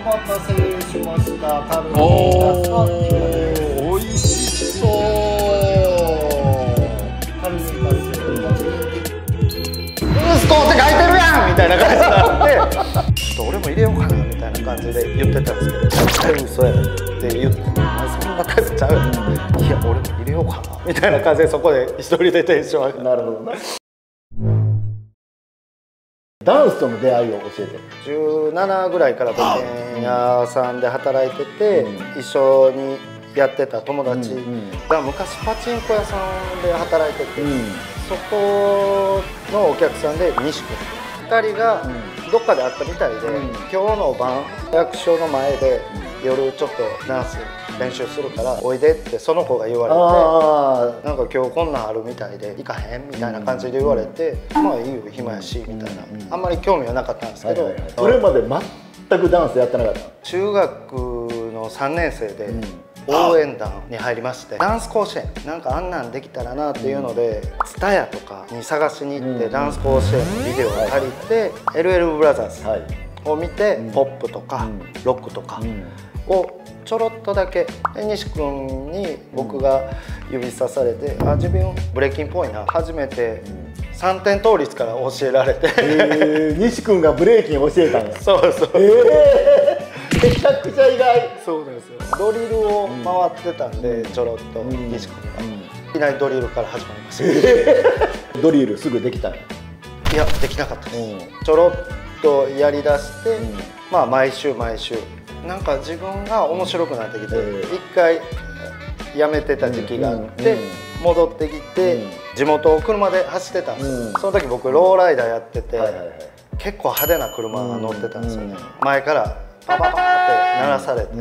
待たせしました。カルビおお、美味しそう。カルビカルビ。息子って書いてるやんみたいな感じになって、ちょっと俺も入れようかなみたいな感じで言ってたんですけど、絶対嘘やって言って、そんなタイプちゃうよ、いや俺も入れようかなみたいな感じで、そこで一人でテンション上がる。なるほどな。ダンスとの出会いを教えて。17ぐらいから土建屋さんで働いてて、一緒にやってた友達が昔パチンコ屋さんで働いてて、そこのお客さんで西君2人がどっかで会ったみたいで、今日の晩役所の前で夜ちょっとダンス練習するからおいでってその子が言われて、なんか今日こんなんあるみたいで行かへんみたいな感じで言われて、まあいいよ暇やしみたいな、あんまり興味はなかったんですけど、それまで全くダンスやってなかった。中学の3年生で応援団に入りまして、ダンス甲子園なんかあんなんできたらなっていうのでTSUTAYAとかに探しに行って、ダンス甲子園のビデオを借りて LL ブラザーズを見て、ポップとかロックとかをちょろっとだけ、西君に僕が指さされて、あ、自分ブレイキンっぽいな、初めて3点倒立から教えられて、西君がブレイキン教えたんや。そうそう、めちゃくちゃ意外。そうなんですよ。ドリルを回ってたんで、ちょろっと西君がいきなりドリルから始まりました。ドリルすぐできたんや。いや、できなかったです。ちょろっとやりだして、まあ毎週なんか自分が面白くなってきて、一回やめてた時期があって、戻ってきて地元を車で走ってたんですよ。その時僕ローライダーやってて、結構派手な車乗ってたんですよね。前からパパパーって鳴らされて、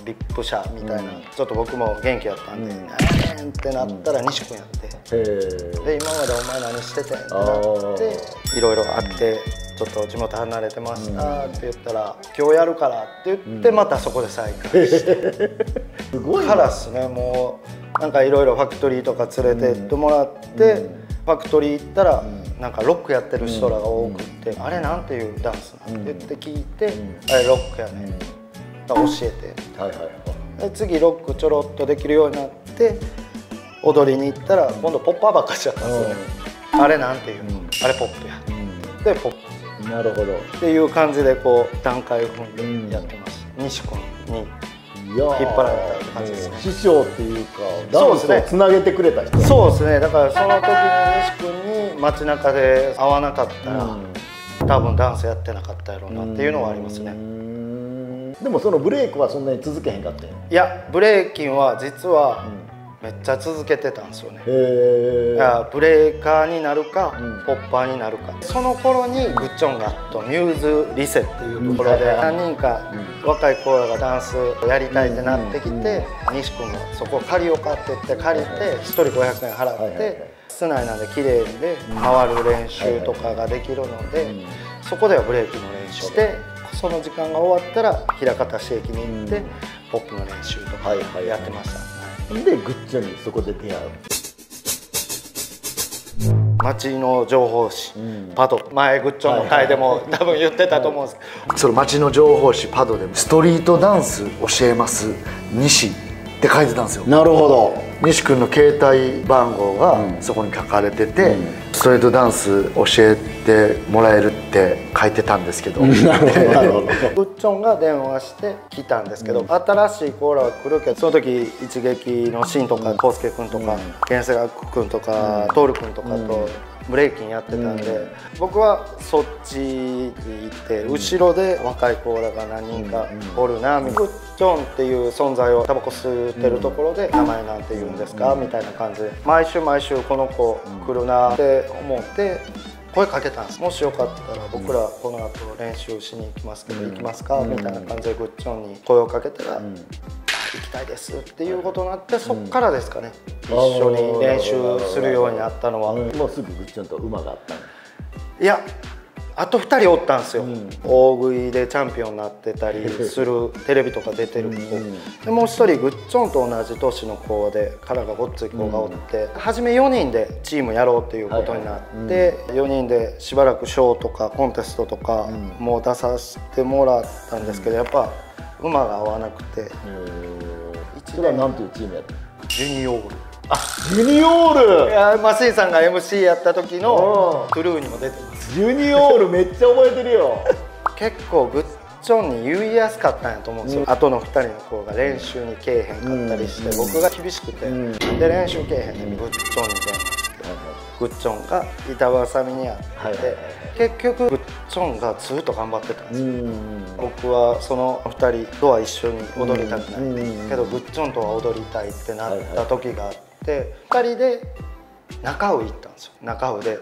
ビップ車みたいな、ちょっと僕も元気やったんで、何やねんってなったら西君やって、で今までお前何しててってなっていろいろあって、ちょっと地元離れてましたって言ったら、今日やるからって言って、またそこで再開してすごいからっすね。もうなんかいろいろファクトリーとか連れてってもらって、ファクトリー行ったらなんかロックやってる人らが多くって、あれなんていうダンスなんて言って聞いて、あれロックやねん教えて、で次ロックちょろっとできるようになって踊りに行ったら、今度ポッパーばっかしちゃったんですよね。あれなんていうの、あれポップやで、ポップ。なるほど。っていう感じでこう段階を踏んでやってます。西君に引っ張られたって感じですね。師匠っていうかダンスをつなげてくれた人。そうですね。だからその時に西君に街中で会わなかったら、多分ダンスやってなかったやろうなっていうのはありますね。でもそのブレイクはそんなに続けへんかったよ。いや、ブレイキンは実はめっちゃ続けてたんですよね。いや、ブレーカーになるか、ポッパーになるか。その頃にグッチョンがミューズリセっていうところで何人か若い子らがダンスやりたいってなってきて、西君がそこ借りようかって言って借りて、1人500円払って、室内なんで綺麗で回る練習とかができるので、そこではブレーキの練習して、その時間が終わったら枚方市駅に行ってポップの練習とかやってました。でグッチョンにそこで出会う。街の情報誌、パド、前グッチョンの回でも多分言ってたと思うんですけど、その街の情報誌パドでストリートダンス教えます西って書いてたんですよ。なるほど。西君の携帯番号がそこに書かれてて、ストリートダンス教えてもらえるって書いてたんですけど、グッチョンが電話して来たんですけど、新しい子らは来るけど、その時一撃のシーンとか康介君とか源瀬学君とか徹君とかとブレイキンやってたんで、僕はそっちに行って後ろで若い子らが何人かおるな。グッチョンっていう存在をタバコ吸ってるところで、名前なんて言うんですかみたいな感じで、毎週この子来るなって思って声かけたんです。もしよかったら僕らこの後練習しに行きますけど行きますかみたいな感じでグッチョンに声をかけたら、行きたいですっていうことになって、そっからですかね、一緒に練習するようになったのは。もうすぐグッチョンと馬があったの？いや、あと2人おったんですよ。大食いでチャンピオンになってたりするテレビとか出てる子で、もう1人グッチョンと同じ年の子で体がごっつい子がおって、初め4人でチームやろうっていうことになって、4人でしばらくショーとかコンテストとかも出させてもらったんですけど、やっぱ馬が合わなくて、それは何というチームやった？ジュニオール。ジュニオール。いや、マスイさんが MC やった時のクルーにも出てます。ジュニオールめっちゃ覚えてるよ。結構グッチョンに言いやすかったんやと思うんですよ。後の2人の子が練習にけえへんかったりして、僕が厳しくて、で練習けえへんでグッチョンに電話して、グッチョンが板挟みにあって、結局グッチョンがずっと頑張ってたんですよ。僕はその2人とは一緒に踊りたくないけど、グッチョンとは踊りたいってなった時があって、2人で中尾行ったんですよ。中尾で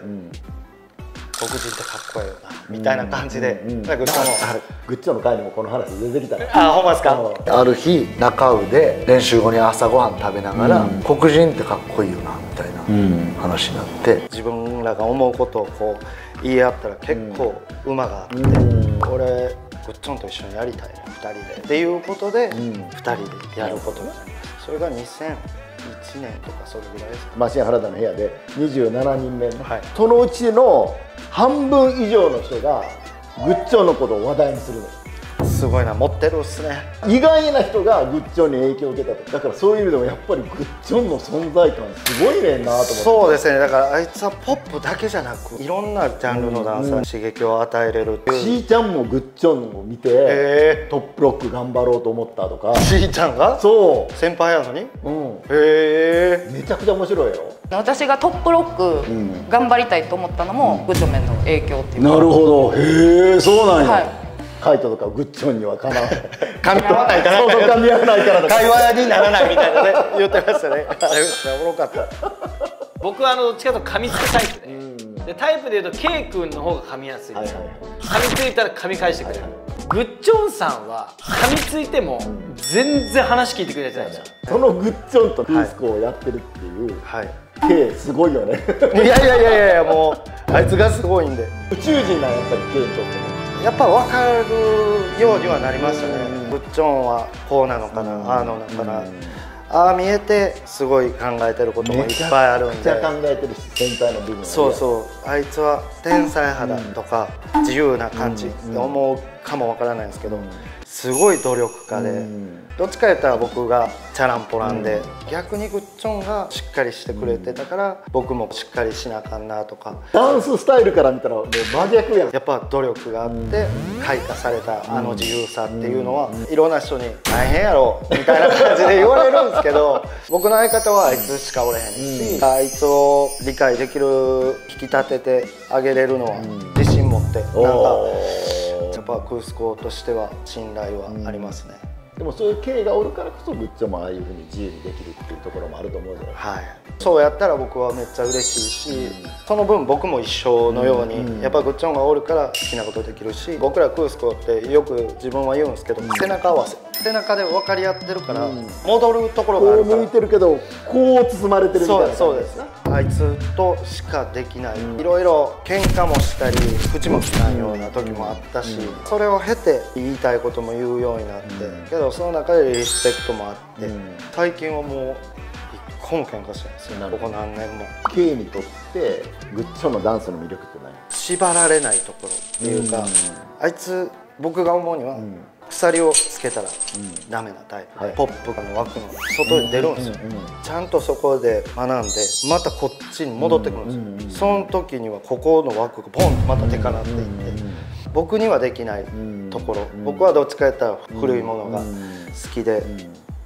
黒人ってかっこいいよなみたいな感じで、グッチョンの会にもこの話出てきた。あ、ほんまですか。ある日中尾で練習後に朝ごはん食べながら、黒人ってかっこいいよなみたいな話になって、自分らが思うことをこう言い合ったら結構馬があって、俺グッチョンと一緒にやりたいな2人でっていうことで2人でやることになりました。それが2001年とかそれぐらいですか。マシン原田の部屋で27人目、そのうちの半分以上の人がグッチョンのことを話題にするの。すごいな、持ってるっすね。意外な人がグッチョンに影響を受けたと。だからそういう意味でもやっぱりグッチョンの存在感すごいねんなと思って。そうですね。だからあいつはポップだけじゃなくいろんなジャンルのダンサーに刺激を与えれる。しーちゃんもグッチョンを見てトップロック頑張ろうと思ったとか。しーちゃんがそう先輩やのに。へえ、めちゃくちゃ面白いよ。私がトップロック頑張りたいと思ったのもグッチョメンの影響っていうか。なるほど。へえ、そうなんや。カイトとかグッチョンにはかなわない。噛み合わないから。そうそう、噛み合わないからとか。会話にならないみたいなね、言ってましたね。あれめっちゃおもろかった。僕はどっちかというと噛みつくタイプで、タイプでいうと K 君の方が噛みやすい。噛みついたら噛み返してくれる。グッチョンさんは噛みついても全然話聞いてくれてないんですよ。そのグッチョンとクースコをやってるっていう K すごいよね。いやいやいやいや、もうあいつがすごいんで。宇宙人なんやっぱり K にとっても。やっぱ分かるようにはなりましたね。グッチョンはこうなのかな、ああのかな、ああ見えてすごい考えてることもいっぱいあるんで。めちゃくちゃ考えてるし、先輩の部分は。そうそう、あいつは天才肌とか自由な感じって思うかもわからないんですけど、すごい努力家で、どっちか言ったら僕がチャランポランで、逆にグッチョンがしっかりしてくれてたから僕もしっかりしなあかんなとか。ダンススタイルから見たらもう真逆やん。やっぱ努力があって開花されたあの自由さっていうのはいろんな人に「大変やろ」みたいな感じで言われるんですけど、僕の相方はあいつしかおれへんし、あいつを理解できる、引き立ててあげれるのは自信持って、なんかやっぱクースコとしては信頼はありますね。でもそういう経緯がおるからこそグッチョンもああいうふうに自由にできるっていうところもあると思うじゃないですか。はい、そうやったら僕はめっちゃ嬉しいし、その分僕も一緒のようにやっぱグッチョンがおるから好きなことできるし、僕らクースコってよく自分は言うんですけど、背中合わせ、背中で分かり合ってるから戻るところがあるから、こう向いてるけどこう包まれてるみたいな感じ。そうです。あいつとしかできない、いろいろ喧嘩もしたり口もきないような時もあったし、それを経て言いたいことも言うようになって、けどその中でリスペクトもあって、最近はもう一個も喧嘩してないですよ、ここ何年も。 K にとってグッチョンのダンスの魅力って何？縛られないところっていうか、あいつ僕が思うには鎖をつけたらダメなタイプで、ポップの枠の外に出るんですよ。ちゃんとそこで学んでまたこっちに戻ってくるんですよ。その時にはここの枠がポンとまたでかなっていって、僕にはできないところ、僕はどっちかやったら古いものが好きで、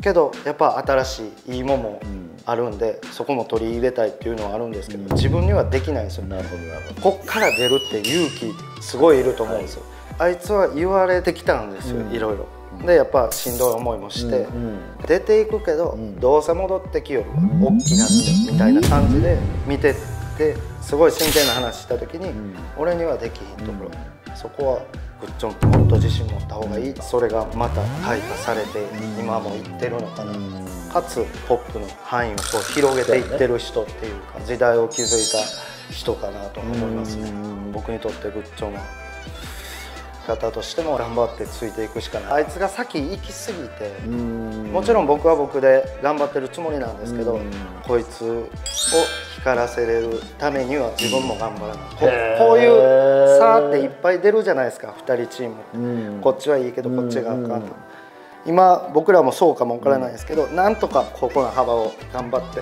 けどやっぱ新しいいいものもあるんで、そこも取り入れたいっていうのはあるんですけど、自分にはできないんですよ。なるほどなるほど。こっから出るって勇気すごいいると思うんですよ。あいつは言われてきたんですよ、いろいろ。でやっぱしんどい思いもして、出ていくけど、どうせ戻ってきよる大きなってみたいな感じで見てって、すごい真剣な話した時に、俺にはできひんところ、そこはグッチョンもっと自信持った方がいい。それがまた開花されて今もいってるのかな、かつポップの範囲をこう広げていってる人っていうか、時代を築いた人かなと思いますね。僕にとってグッチョンは方としても頑張ってついていくしかない。あいつが先行き過ぎて、もちろん僕は僕で頑張ってるつもりなんですけど、こいつを光らせれるためには自分も頑張らない。こういう差っていっぱい出るじゃないですか、2人チームって。こっちはいいけどこっちがあかんと。今僕らもそうかもわからないですけど、なんとかここの幅を頑張って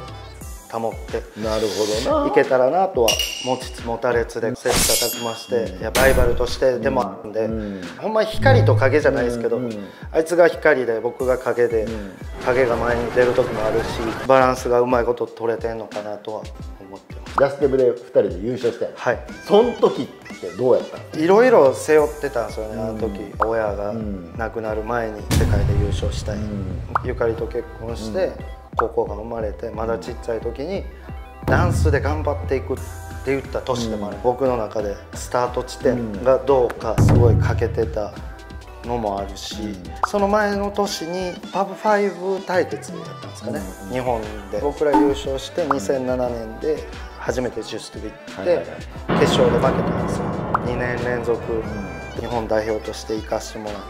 保ってなるほどな。いけたらなとは、持ちつ持たれつで切磋琢磨して、ライバルとしてでもあるんで、ほんま光と影じゃないですけど、あいつが光で僕が影で、影が前に出る時もあるし、バランスがうまいこと取れてんのかなとは思ってます。ジャステブで2人で優勝して、はい、その時ってどうやったの？いろいろ背負ってたんですよね、あの時。親が亡くなる前に世界で優勝したい、ゆかりと結婚して、高校が生まれてまだちっちゃい時にダンスで頑張っていくって言った年でもある、僕の中でスタート地点がどうかすごい欠けてたのもあるし、その前の年にパブ5対決だったんですかね、日本で僕ら優勝して2007年で初めてジュストビ行って決勝で負けたんですよ。2年連続日本代表として行かしてもらって、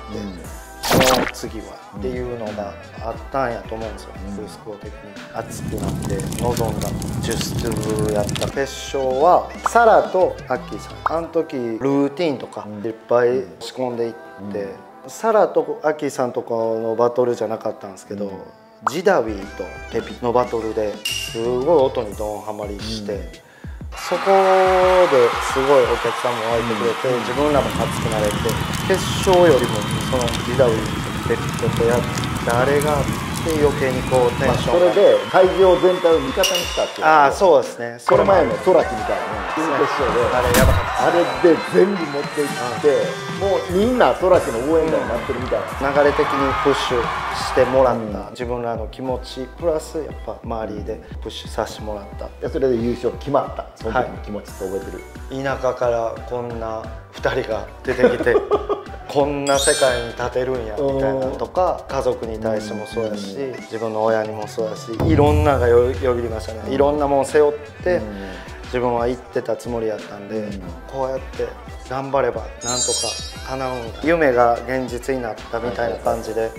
もう次はっていうのがあったんやと思うんですよ、フースコー的に熱くなって臨んだジュストゥブやった決勝はサラとアッキーさん、あの時ルーティンとかいっぱい仕込んでいって、サラとアッキーさんとかのバトルじゃなかったんですけど、ジダウィとペピのバトルですごい音にドンハマりして、そこですごいお客さんも湧いてくれて、自分らも熱くなれて、決勝よりもそのジダウィとペピとやってあれがあって余計にこうテンションが、それで会場全体を味方にしたっていう。ああそうですね。この前のソラキみたいな準決勝であれやばかったあれで全部持っていってもうみんなソラキの応援団になってるみたいな、流れ的にプッシュしてもらった、自分らの気持ちプラスやっぱ周りでプッシュさせてもらった。でそれで優勝決まった。その時の気持ちって覚えてる？田舎からこんな2人が出てきてこんな世界に立てるんやみたいなとか、家族に対してもそうやし、自分の親にもそうやし、いろんながよぎりましたね。いろんなもん背負って自分は行ってたつもりやったんで、こうやって頑張ればなんとか叶うんだ、夢が現実になったみたいな感じで、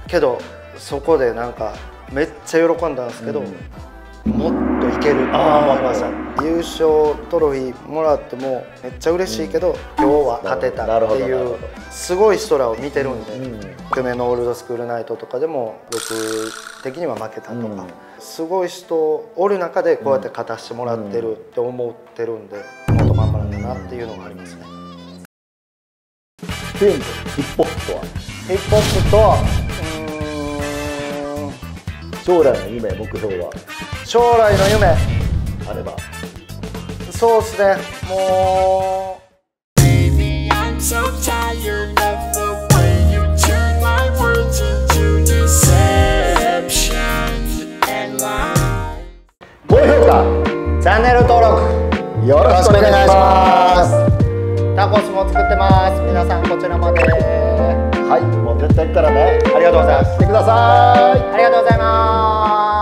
けどそこでなんかめっちゃ喜んだんですけど、もっといけると思いました。優勝トロフィーもらってもめっちゃ嬉しいけど、今日は勝てたっていうすごい人らを見てるんで、去年のオールドスクールナイトとかでも僕的には負けたとか、すごい人おる中でこうやって勝たせてもらってるって思ってるんで、もっと頑張らなきゃなっていうのがありますね。テーマヒップホップとは？ヒップホップと将来の夢、目標は？将来の夢あれば。そうですね、もう高評価、チャンネル登録よろしくお願いします。タコスも作ってます。皆さんこちらまで。はい、もう絶対行ったらね。ありがとうございます。来てください。ありがとうございます。